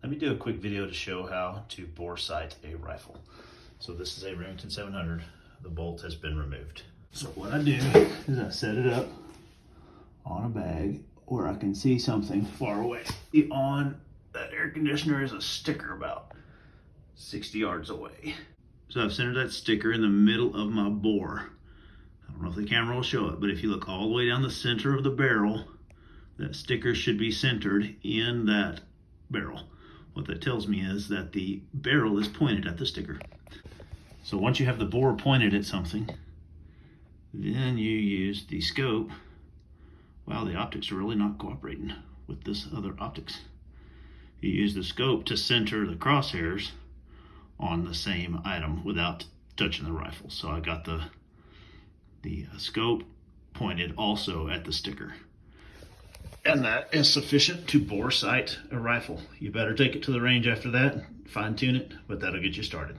Let me do a quick video to show how to bore sight a rifle. So this is a Remington 700. The bolt has been removed. So what I do is I set it up on a bag where I can see something far away. On that air conditioner is a sticker about 60 yards away. So I've centered that sticker in the middle of my bore. I don't know if the camera will show it, but if you look all the way down the center of the barrel, that sticker should be centered in that barrel. What that tells me is that the barrel is pointed at the sticker. So once you have the bore pointed at something, then you use the scope. Wow, the optics are really not cooperating with this other optics. You use the scope to center the crosshairs on the same item without touching the rifle. So I got the scope pointed also at the sticker. And that is sufficient to bore sight a rifle. You better take it to the range after that, fine tune it, but that'll get you started.